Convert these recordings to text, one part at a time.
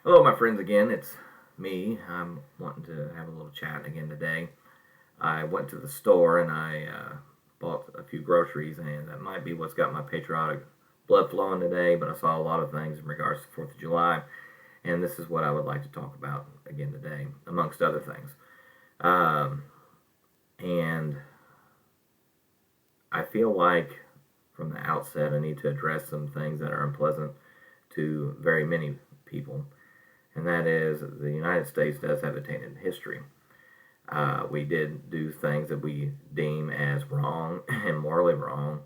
Hello, my friends, again. It's me. I'm wanting to have a little chat again today. I went to the store and I bought a few groceries, and that might be what's got my patriotic blood flowing today, but I saw a lot of things in regards to 4th of July, and this is what I would like to talk about again today, amongst other things. Um, and I feel like from the outset I need to address some things that are unpleasant to very many people, and that is the United States does have a tainted history. We did do things that we deem as wrong and morally wrong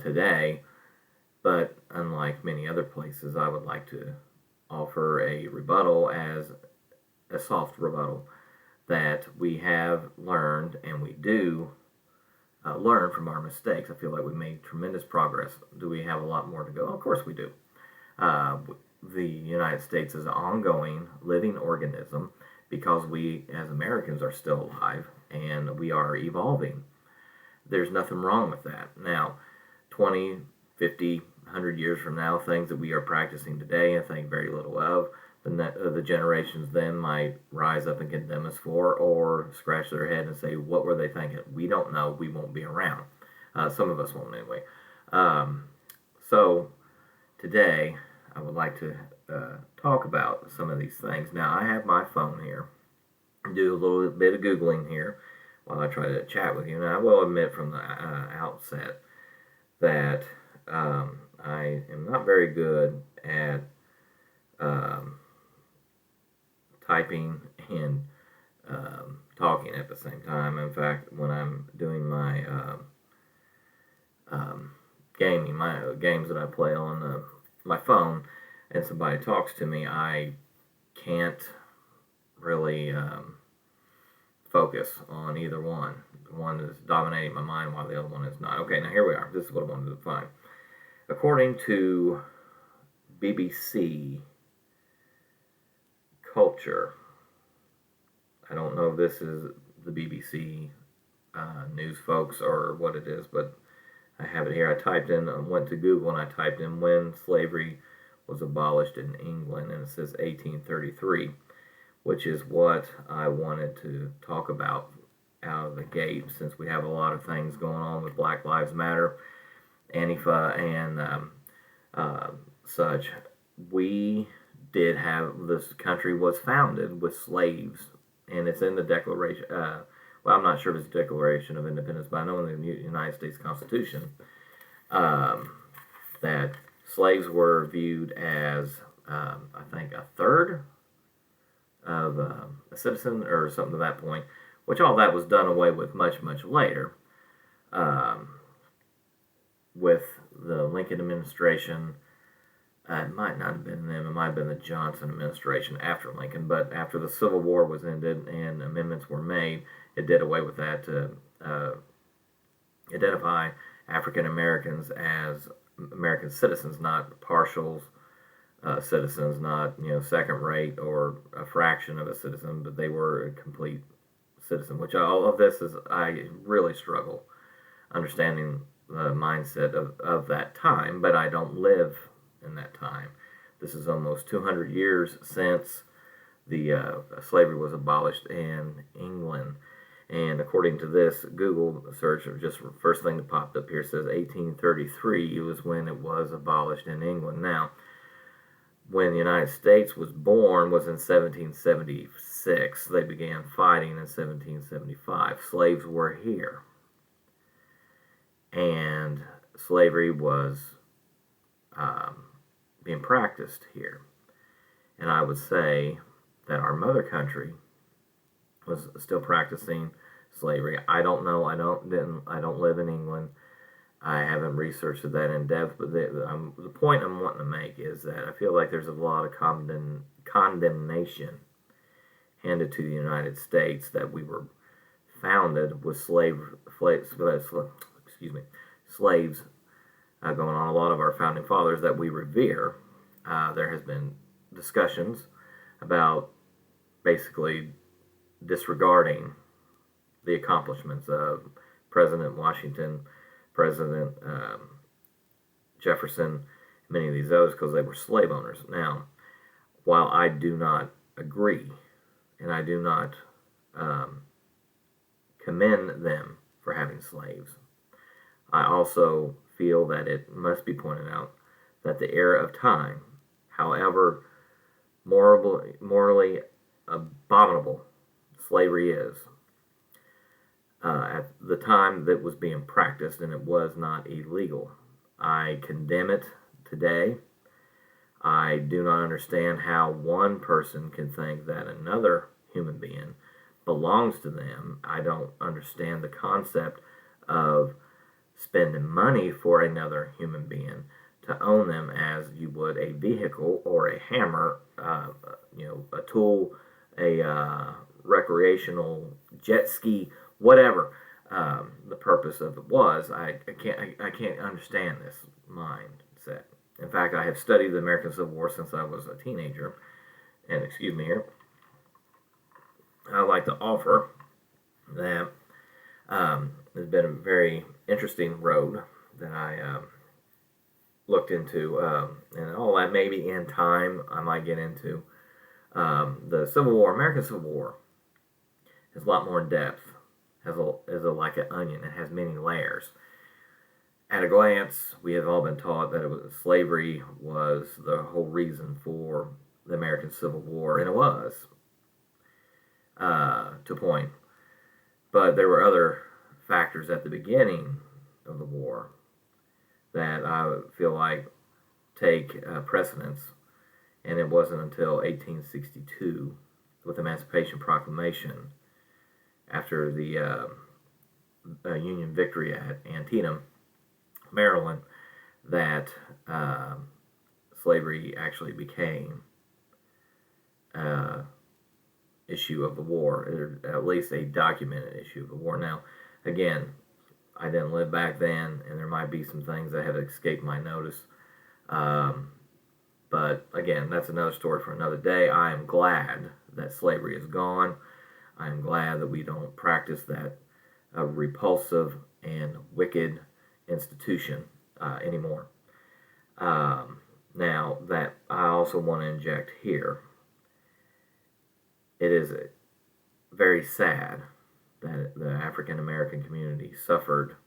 today, but unlike many other places, I would like to offer a rebuttal as a soft rebuttal that we have learned and we do learn from our mistakes. I feel like we made tremendous progress. Do we have a lot more to go? Of course we do. Uh, the United States is an ongoing living organism because we as Americans are still alive and we are evolving. There's nothing wrong with that. Now, 20, 50, 100 years from now, things that we are practicing today and think very little of, the generations then might rise up and condemn us for, or scratch their head and say, what were they thinking? We don't know. We won't be around. Some of us won't anyway. Um, so today, I would like to talk about some of these things. Now, I have my phone here, do a little bit of Googling here while I try to chat with you. And I will admit from the outset that I am not very good at um, typing and talking at the same time. In fact, when I'm doing my um, gaming, my games that I play on my phone, and somebody talks to me, I can't really focus on either one. One is dominating my mind while the other one is not. Okay, now here we are. This is what I wanted to find. According to BBC Culture, I don't know if this is the BBC news folks or what it is, but I have it here. I typed in, went to Google and I typed in when slavery was abolished in England, and it says 1833, which is what I wanted to talk about out of the gate, since we have a lot of things going on with Black Lives Matter, Antifa, and uh, such. We did have, this country was founded with slaves, and it's in the Declaration. Well, I'm not sure if it's the Declaration of Independence, but I know in the United States Constitution um, that slaves were viewed as, I think, a third of a citizen or something to that point, which all that was done away with much, much later um, with the Lincoln administration. It might not have been them, it might have been the Johnson administration after Lincoln, but after the Civil War was ended and amendments were made, it did away with that to identify African Americans as American citizens, not partial citizens, not second rate or a fraction of a citizen, but they were a complete citizen. Which all of this is, I really struggle understanding the mindset of that time, but I don't live in that time. This is almost 200 years since the slavery was abolished in England. And according to this Google search, or just first thing that popped up here says 1833 was when it was abolished in England. Now, when the United States was born was in 1776. They began fighting in 1775. Slaves were here. And slavery was um, being practiced here. And I would say that our mother country was still practicing slavery. I don't know. I don't live in England. I haven't researched that in depth, but the point I'm wanting to make is that I feel like there's a lot of condemnation handed to the United States that we were founded with slaves going on. A lot of our founding fathers that we revere. There has been discussions about basically disregarding the accomplishments of President Washington, President Jefferson, many of these others, because they were slave owners. Now, while I do not agree and I do not commend them for having slaves, I also feel that it must be pointed out that the era of time, however morally abominable slavery is, at the time that was being practiced, and it was not illegal. I condemn it today. I do not understand how one person can think that another human being belongs to them. I don't understand the concept of spending money for another human being to own them as you would a vehicle or a hammer, a tool, a recreational jet ski, whatever the purpose of it was. I can't understand this mindset. In fact, I have studied the American Civil War since I was a teenager, and excuse me here, I'd like to offer that it's been a very interesting road that I looked into, and all that maybe in time I might get into. The Civil War, American Civil War, is a lot more in depth. Is like an onion. It has many layers. At a glance, we have all been taught that slavery was the whole reason for the American Civil War, and it was to a point. But there were other factors at the beginning of the war that I feel like take precedence, and it wasn't until 1862 with the Emancipation Proclamation, after the Union victory at Antietam, Maryland, that slavery actually became issue of the war, or at least a documented issue of the war. Now, again, I didn't live back then, and there might be some things that have escaped my notice. But again, that's another story for another day. I am glad that slavery is gone. I am glad that we don't practice that repulsive and wicked institution anymore. Now, that I also want to inject here, it is very sad that the African American community suffered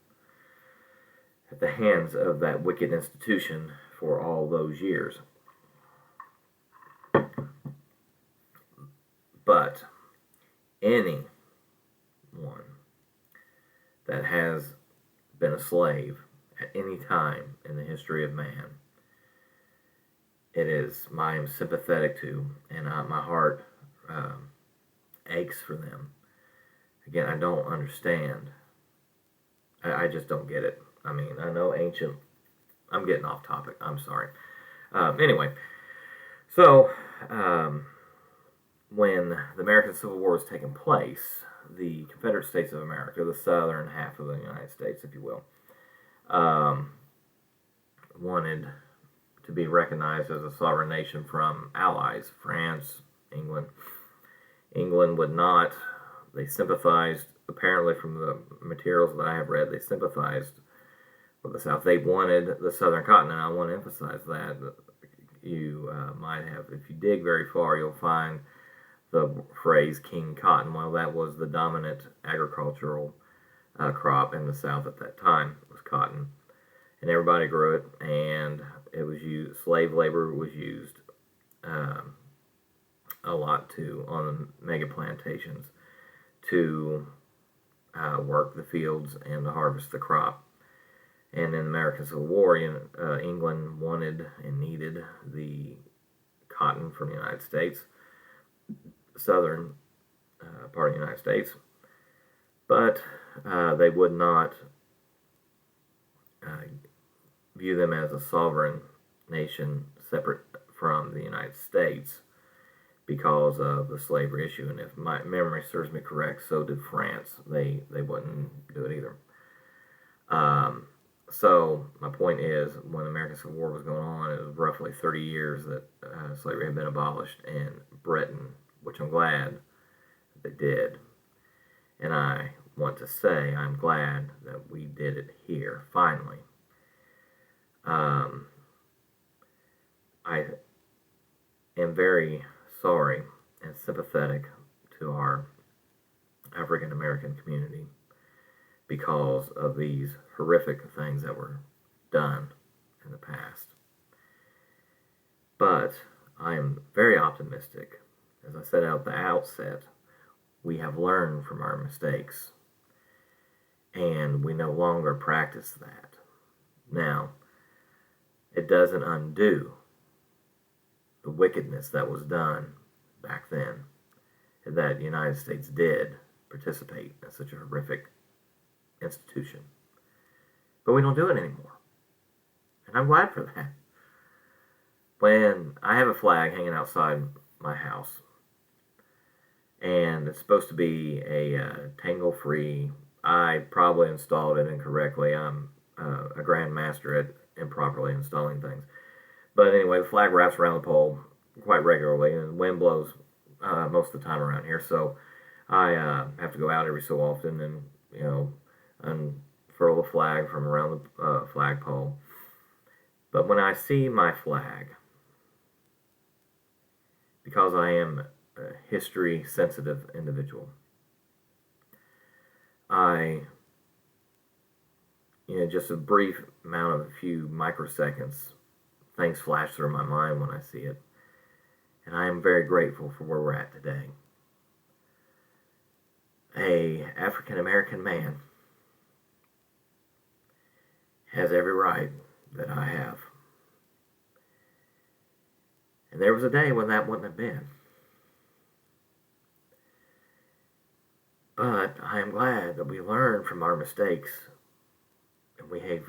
at the hands of that wicked institution for all those years. But anyone that has been a slave at any time in the history of man, I am sympathetic to, and my heart aches for them. Again, I don't understand. I just don't get it. I mean, I know I'm getting off topic. I'm sorry. Anyway, so when the American Civil War was taking place, the Confederate States of America, the southern half of the United States, if you will, wanted to be recognized as a sovereign nation from allies, France, England. England would not. They sympathized, apparently from the materials that I have read, they sympathized with the South. They wanted the southern continent. I want to emphasize that. You might have, if you dig very far, you'll find the phrase King Cotton. Well, that was the dominant agricultural crop in the South at that time, was cotton. And everybody grew it, and it was used, slave labor was used a lot too on the mega plantations to work the fields and to harvest the crop. And in the American Civil War, England wanted and needed the cotton from the United States, southern part of the United States, but they would not view them as a sovereign nation separate from the United States because of the slavery issue. And if my memory serves me correct, so did France. They wouldn't do it either. So my point is, when the American Civil War was going on, it was roughly 30 years that slavery had been abolished in Britain, which I'm glad they did. And I want to say I'm glad that we did it here, finally. am very sorry and sympathetic to our African American community because of these horrific things that were done in the past. But I am very optimistic. As I said at the outset, we have learned from our mistakes and we no longer practice that. Now, it doesn't undo the wickedness that was done back then, that the United States did participate in such a horrific institution. But we don't do it anymore. And I'm glad for that. When I have a flag hanging outside my house, and it's supposed to be a tangle-free, I probably installed it incorrectly. I'm a grandmaster at improperly installing things. But anyway, the flag wraps around the pole quite regularly, and the wind blows most of the time around here. So I have to go out every so often and, unfurl the flag from around the flagpole. But when I see my flag, because I am a history-sensitive individual, just a brief amount of a few microseconds, things flash through my mind when I see it. And I am very grateful for where we're at today. A African American man has every right that I have. And there was a day when that wouldn't have been. But I am glad that we learned from our mistakes and we have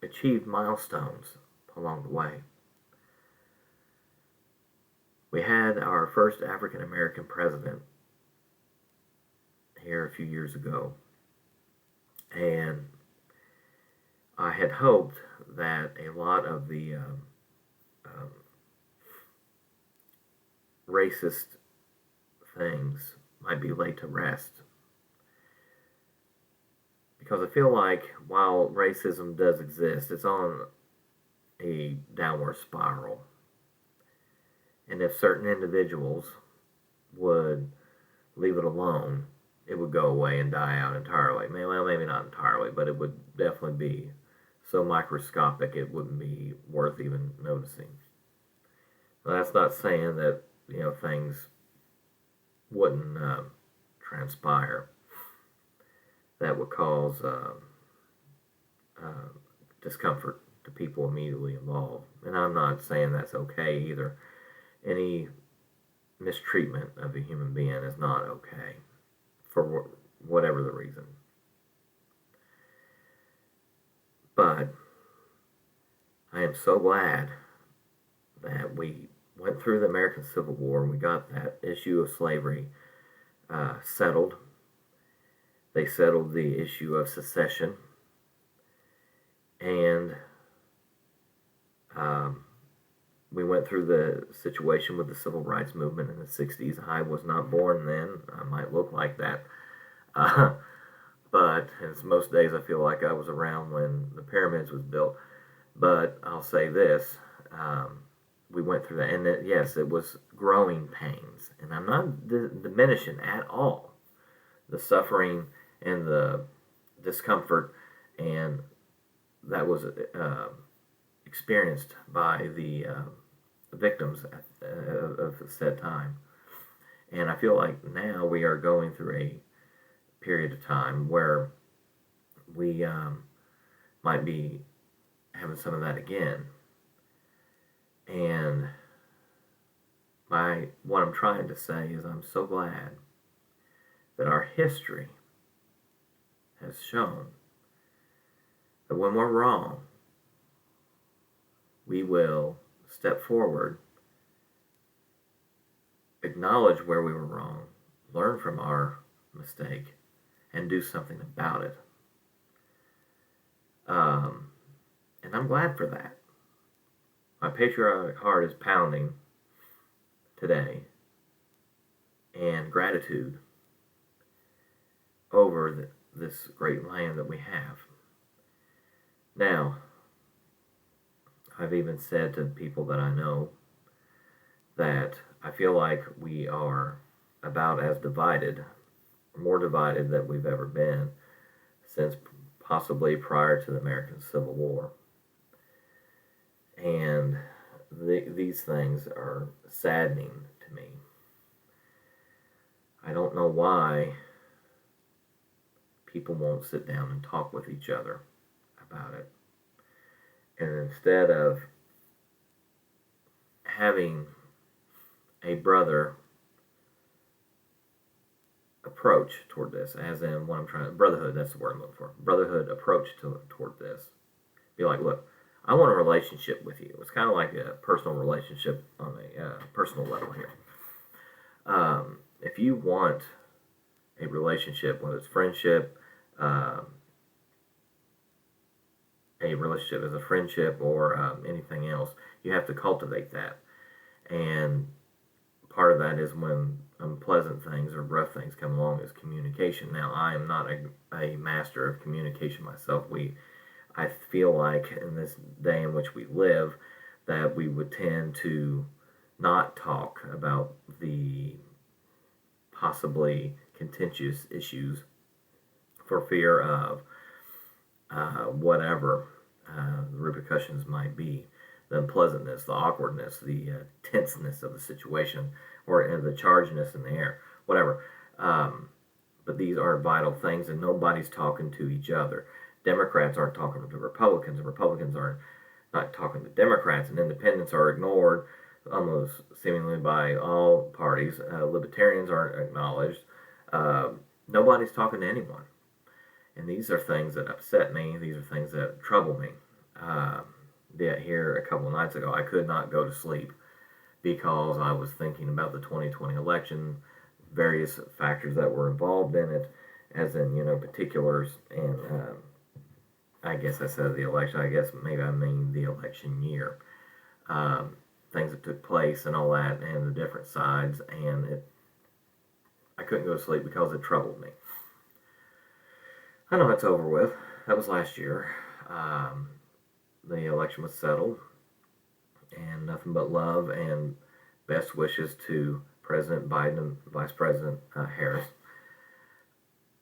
achieved milestones along the way. We had our first African American president here a few years ago, and I had hoped that a lot of the racist things might be laid to rest. Because I feel like while racism does exist, it's on a downward spiral. And if certain individuals would leave it alone, it would go away and die out entirely. Well, maybe not entirely, but it would definitely be so microscopic it wouldn't be worth even noticing. Now, that's not saying that things wouldn't transpire that would cause discomfort to people immediately involved. And I'm not saying that's okay either. Any mistreatment of a human being is not okay for whatever the reason. But I am so glad that we went through the American Civil War and we got that issue of slavery settled. They settled the issue of secession, and we went through the situation with the civil rights movement in the 60s. I was not born then. I might look like that. But as most days I feel like I was around when the pyramids was built. But I'll say this, we went through that, and yes, it was growing pains. And I'm not diminishing at all the suffering and the discomfort and that was experienced by the victims of said time. And I feel like now we are going through a period of time where we might be having some of that again. And what I'm trying to say is I'm so glad that our history has shown that when we're wrong, we will step forward, acknowledge where we were wrong, learn from our mistake, and do something about it. And I'm glad for that. My patriotic heart is pounding today, and gratitude over this great land that we have. Now, I've even said to people that I know that I feel like we are about as divided, more divided than we've ever been since possibly prior to the American Civil War. And these things are saddening to me. I don't know why people won't sit down and talk with each other about it. And instead of having a brother approach toward this, as in what I'm trying to, brotherhood, that's the word I'm looking for, brotherhood approach toward this. Be like, look, I want a relationship with you. It's kind of like a personal relationship on a personal level here. If you want a relationship, whether it's friendship, a relationship as a friendship or anything else, you have to cultivate that. And part of that is when unpleasant things or rough things come along is communication. Now, I am not a master of communication myself. I feel like in this day in which we live that we would tend to not talk about the possibly contentious issues for fear of whatever the repercussions might be, the unpleasantness, the awkwardness, the tenseness of the situation, or the chargedness in the air, whatever. But these are vital things, and nobody's talking to each other. Democrats aren't talking to Republicans, and Republicans are not talking to Democrats, and independents are ignored almost seemingly by all parties. Libertarians aren't acknowledged. Nobody's talking to anyone. And these are things that upset me. These are things that trouble me. Here a couple of nights ago, I could not go to sleep because I was thinking about the 2020 election, various factors that were involved in it, as in, particulars. And I guess I said the election. I guess maybe I mean the election year. Things that took place and all that, and the different sides. And I couldn't go to sleep because it troubled me. I know it's over with. That was last year. The election was settled, and nothing but love and best wishes to President Biden and Vice President Harris.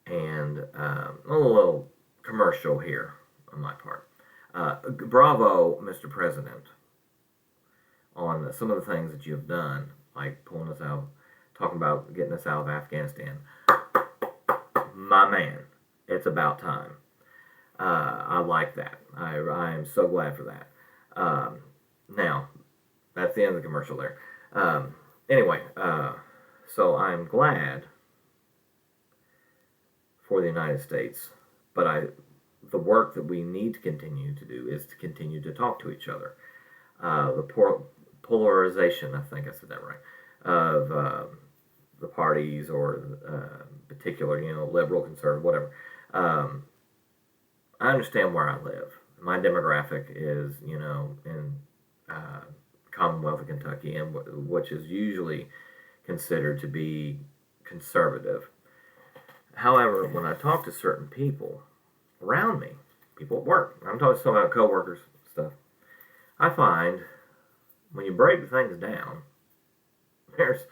And a little commercial here on my part. Bravo, Mr. President, on some of the things that you've done, like pulling us out, talking about getting us out of Afghanistan. My man. It's about time. I like that. I am so glad for that. Now, that's the end of the commercial there. Anyway, so I'm glad for the United States, but the work that we need to continue to do is to continue to talk to each other. The polarization, I think I said that right, of the parties or particular, liberal, conservative, whatever. I understand where I live. My demographic is, in Commonwealth of Kentucky, and which is usually considered to be conservative. However, when I talk to certain people around me, people at work, I'm talking about coworkers, stuff, I find when you break things down, there's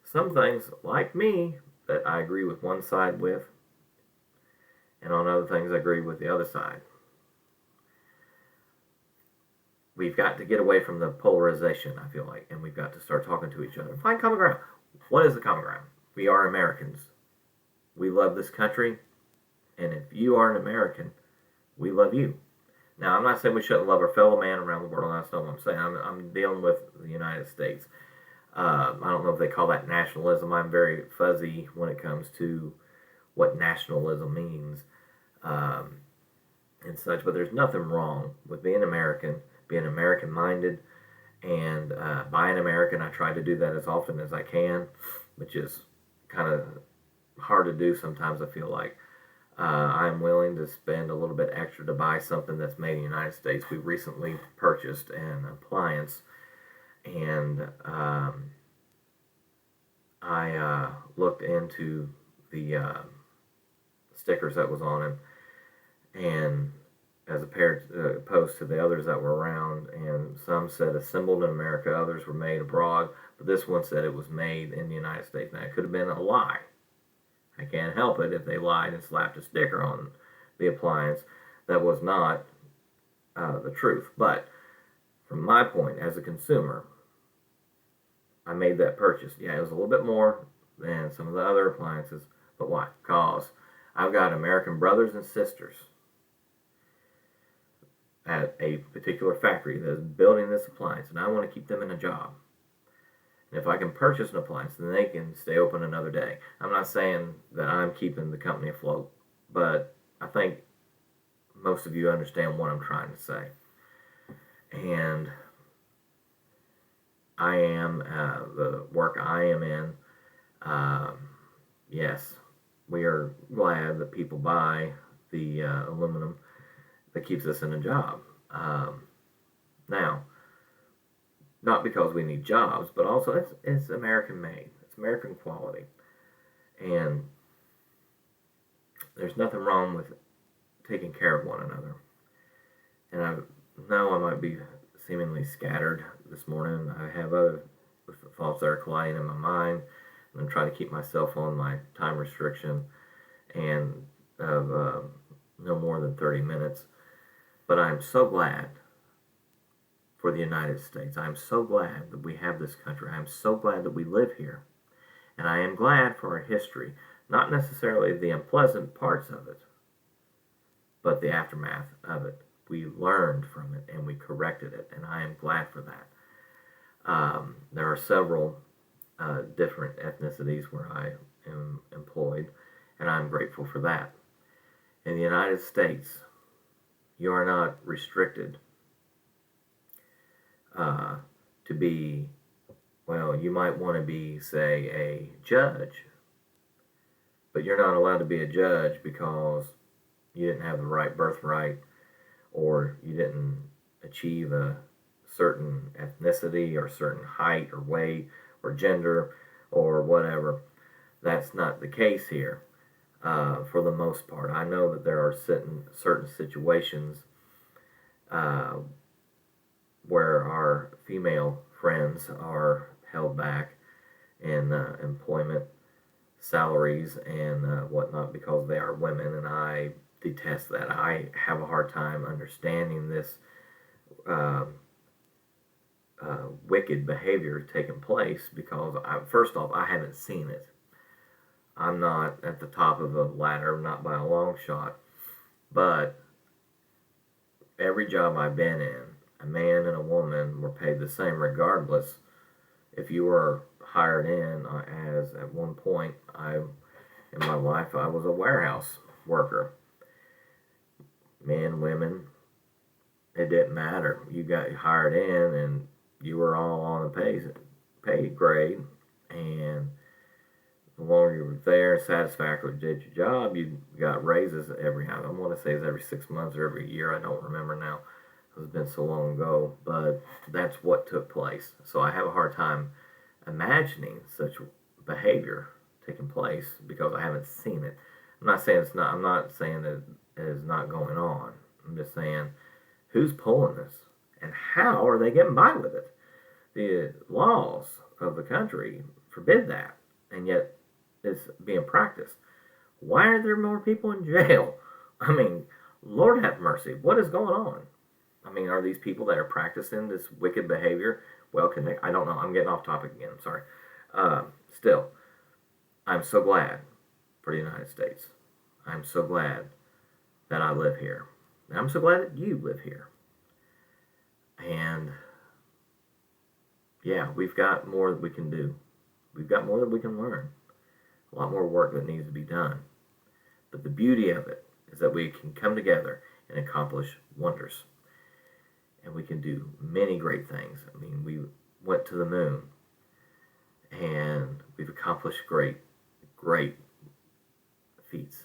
some things like me that I agree with one side with, and on other things I agree with the other side. We've got to get away from the polarization, I feel like, and we've got to start talking to each other. Find common ground. What is the common ground? We are Americans. We love this country, and if you are an American, we love you. Now, I'm not saying we shouldn't love our fellow man around the world. That's not what I'm saying. I'm dealing with the United States. I don't know if they call that nationalism. I'm very fuzzy when it comes to what nationalism means and such. But there's nothing wrong with being American, being American-minded, and by an American, I try to do that as often as I can, which is kind of hard to do sometimes, I feel like. I'm willing to spend a little bit extra to buy something that's made in the United States. We recently purchased an appliance, and I looked into the stickers that was on it, and as opposed to the others that were around. And some said assembled in America, others were made abroad, but this one said it was made in the United States. Now, it could have been a lie. I can't help it if they lied and slapped a sticker on the appliance. That was not the truth. But from my point as a consumer, I made that purchase. Yeah, it was a little bit more than some of the other appliances. But why? Because I've got American brothers and sisters at a particular factory that is building this appliance, and I want to keep them in a job. And if I can purchase an appliance, then they can stay open another day. I'm not saying that I'm keeping the company afloat, but I think most of you understand what I'm trying to say. And I am, the work I am in, yes, we are glad that people buy the aluminum that keeps us in a job. Now, not because we need jobs, but also it's American made. It's American quality. And there's nothing wrong with taking care of one another. And I know I might be seemingly scattered this morning. I have other thoughts that are colliding in my mind. And I'm trying to keep myself on my time restriction and of no more than 30 minutes. But I'm so glad for the United States. I'm so glad that we have this country. I'm so glad that we live here. And I am glad for our history, not necessarily the unpleasant parts of it, but the aftermath of it. We learned from it and we corrected it, and I am glad for that. There are several different ethnicities where I am employed, and I'm grateful for that. In the United States, you are not restricted to be, well, you might want to be, say, a judge, but you're not allowed to be a judge because you didn't have the right birthright or you didn't achieve a certain ethnicity or certain height or weight or gender or whatever. That's not the case here for the most part. I know that there are certain situations where our female friends are held back in employment salaries and whatnot because they are women, and I detest that. I have a hard time understanding this wicked behavior taking place because, first off, I haven't seen it. I'm not at the top of the ladder, not by a long shot, but every job I've been in, a man and a woman were paid the same regardless. If you were hired in, as at one point in my life, I was a warehouse worker. Men, women, it didn't matter. You got hired in and you were all on the pay grade, and the longer you were there, satisfactorily did your job, you got raises I want to say it's every 6 months or every year. I don't remember now. It's been so long ago, but that's what took place. So I have a hard time imagining such behavior taking place because I haven't seen it. I'm not saying that it is not going on. I'm just saying who's pulling this and how are they getting by with it? The laws of the country forbid that, and yet it's being practiced. Why are there more people in jail? I mean, Lord have mercy. What is going on? I mean, are these people that are practicing this wicked behavior well connected? I don't know. I'm getting off topic again. I'm sorry. Still, I'm so glad for the United States. I'm so glad that I live here. And I'm so glad that you live here. And yeah, we've got more that we can do. We've got more that we can learn. A lot more work that needs to be done. But the beauty of it is that we can come together and accomplish wonders. And we can do many great things. I mean, we went to the moon. And we've accomplished great feats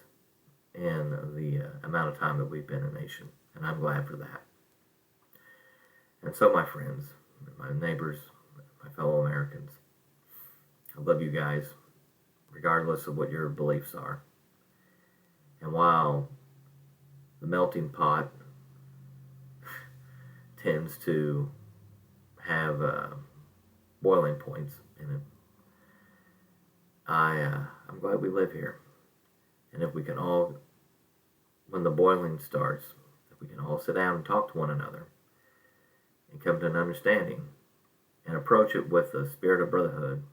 in the amount of time that we've been a nation. And I'm glad for that. And so, my friends, my neighbors, my fellow Americans, I love you guys, regardless of what your beliefs are. And while the melting pot tends to have boiling points in it. I'm glad we live here, and if we can all, when the boiling starts, if we can all sit down and talk to one another and come to an understanding and approach it with the spirit of brotherhood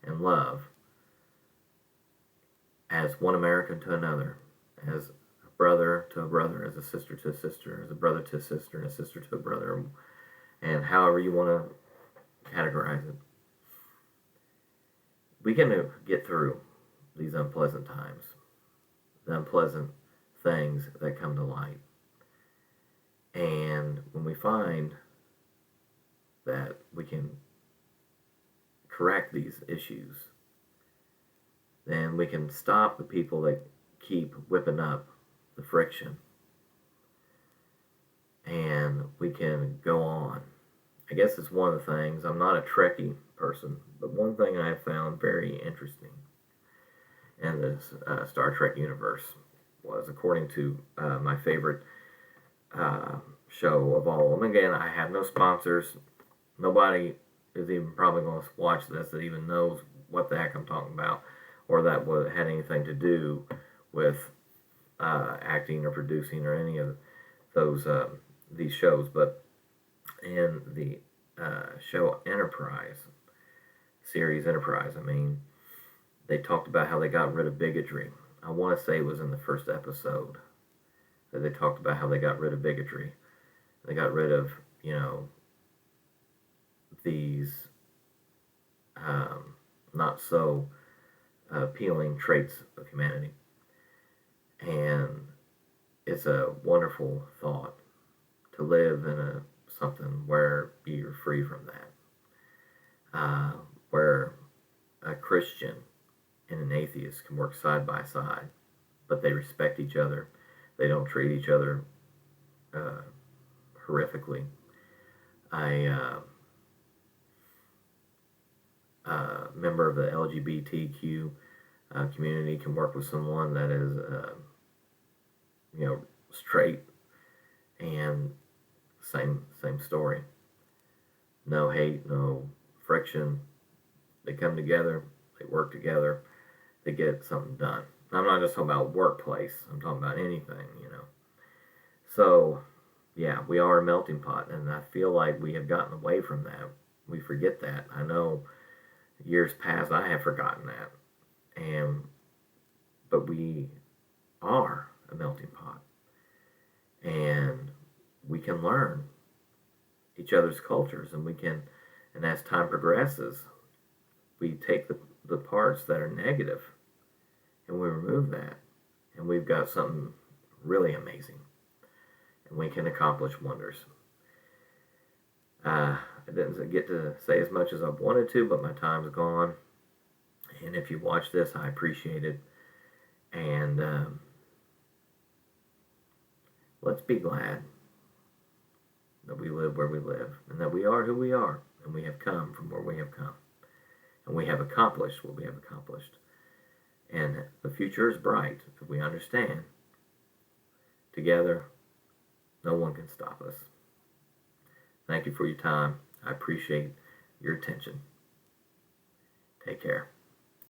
and love, as one American to another, as a brother to a brother, as a sister to a sister, as a brother to a sister, and a sister to a brother, and however you want to categorize it, we can get through these unpleasant times, the unpleasant things that come to light. And when we find that we can correct these issues, then we can stop the people that keep whipping up the friction, and we can go on. I guess it's one of the things, I'm not a Trekkie person, but one thing I have found very interesting in this Star Trek universe was, according to my favorite show of all of them, again, I have no sponsors, nobody is even probably going to watch this that even knows what the heck I'm talking about, or that had anything to do with acting or producing or any of those these shows. But in the show series Enterprise, I mean, they talked about how they got rid of bigotry. I want to say it was in the first episode that they talked about how they got rid of bigotry. They got rid of, these not so appealing traits of humanity. And it's a wonderful thought to live in something where you're free from that, where a Christian and an atheist can work side by side, but they respect each other. They don't treat each other horrifically. Member of the LGBTQ community can work with someone that is, straight, and same story. No hate, no friction. They come together, they work together, they get something done. I'm not just talking about workplace. I'm talking about anything, So, yeah, we are a melting pot, and I feel like we have gotten away from that. We forget that. I know years past I have forgotten that. But we are a melting pot, and we can learn each other's cultures, and as time progresses, we take the parts that are negative and we remove that, and we've got something really amazing, and we can accomplish wonders. I didn't get to say as much as I wanted to, but my time's gone. And if you watch this, I appreciate it. And let's be glad that we live where we live, and that we are who we are, and we have come from where we have come, and we have accomplished what we have accomplished. And the future is bright if we understand. Together, no one can stop us. Thank you for your time. I appreciate your attention. Take care.